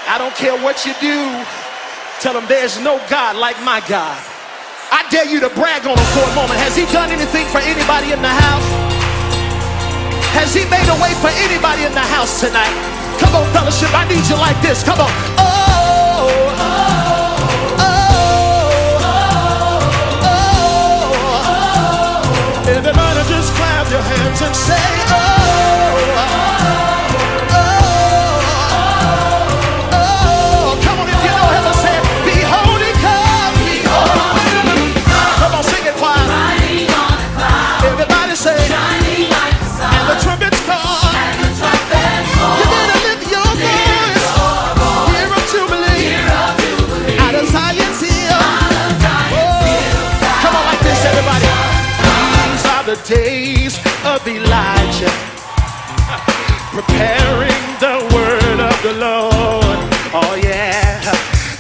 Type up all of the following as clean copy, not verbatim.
I don't care what you do. Tell them there's no God like my God. I dare you to brag on him for a moment. Has he done anything for anybody in the house? Has he made a way for anybody in the house tonight? Come on, fellowship, I need you like this. Come on. Oh, oh, oh, oh, oh. Everybody just clap your hands and say, oh, oh, oh, oh. Come on, if you know him, say, behold, he comes. Come on, sing it choir. Everybody say, and the trumpets call. You better lift your voice. Hear of Jubilee. Out of Zion's hill. Come on, like this, everybody. These are the days of Elijah, preparing the word of the Lord. Oh yeah.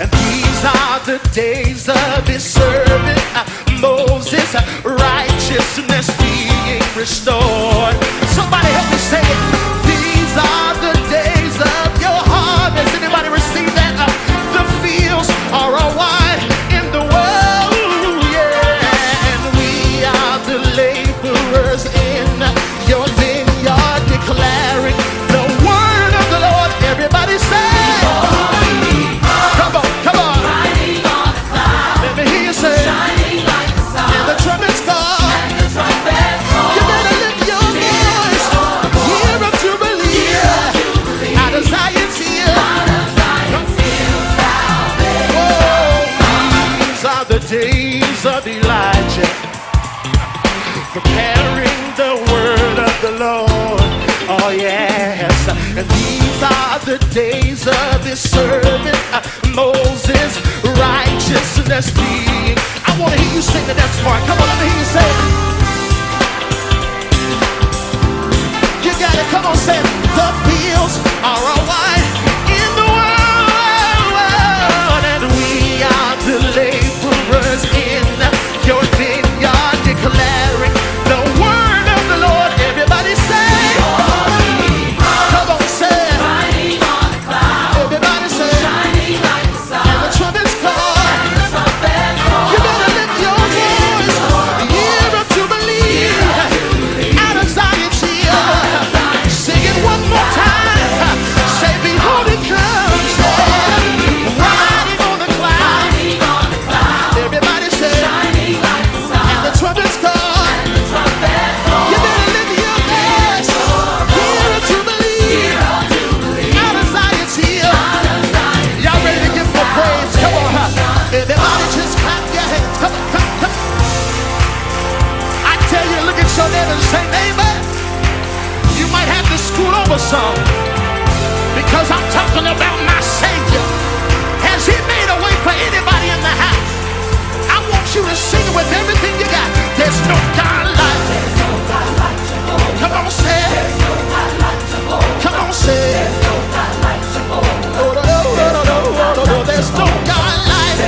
And these are the days of his servant Moses, righteousness being restored. Somebody help me say it. These are the days of your harvest. Anybody receive that? The fields are all wide in the world, yeah. And we are the laborers in your vineyard, declaring the word of the Lord. Everybody say, come on, come on. Let me hear you say, and the trumpets call. You better lift your voice. Year of Jubilee. Out of Zion's hill. Whoa, these are the days of Elijah, preparing the word of the Lord. Oh yes. And these are the days of his servant Moses, righteousness being. I want to hear you sing the next part. Come on, let me hear you say it. You got it. Come on, say it. The fields are all wide in the world, and we are the laborers in your vineyard, declaring the word of the Lord. Everybody say, come on, say it. Everybody say, and the trumpets call. You better lift your voice. Year of Jubilee. Out of Zion's hill. Sing it one more time. Say, behold, he comes. Riding on the cloud. Everybody say, and the trumpets call. You better lift your voice. Year of Jubilee. Out of Zion's hill. Y'all ready to give more praise? Come on, everybody just clap your hands. Come on, come on, come on. I tell you, look at your neighbor and say, neighbor, you might have to scoot over some, because I'm talking about my Savior. Has he made a way for anybody in the house? I want you to sing it with everything you got. There's no God like. Come on, say it. Come on, say it. Oh, no, no, no, no, no, no. There's no God like.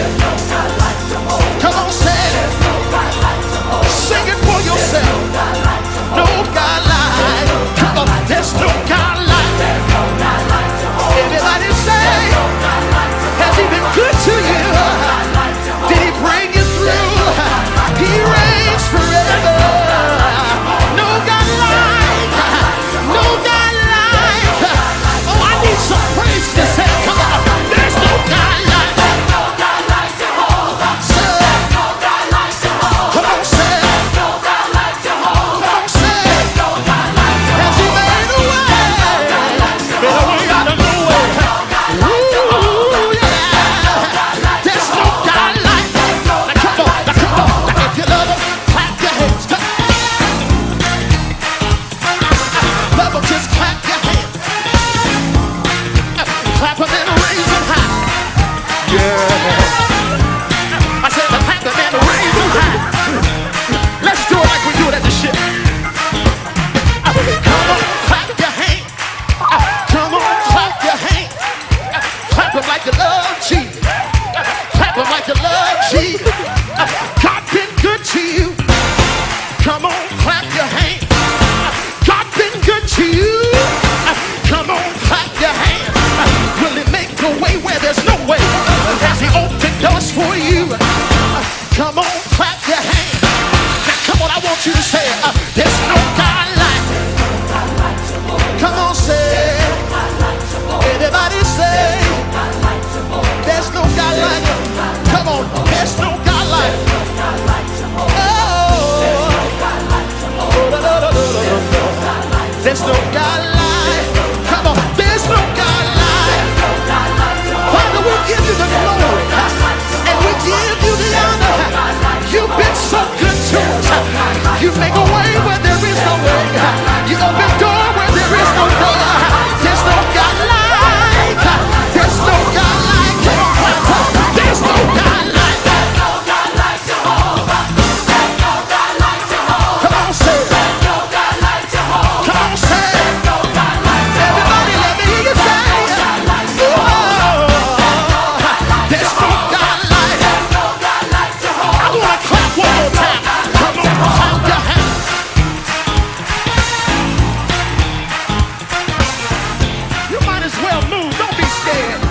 Come on, say it. Sing it for yourself. No God like. Come on, there's no God like. Everybody say, has he been good to you? Did he bring you through? He reigns forever. No God like. No God like. move. Don't be scared.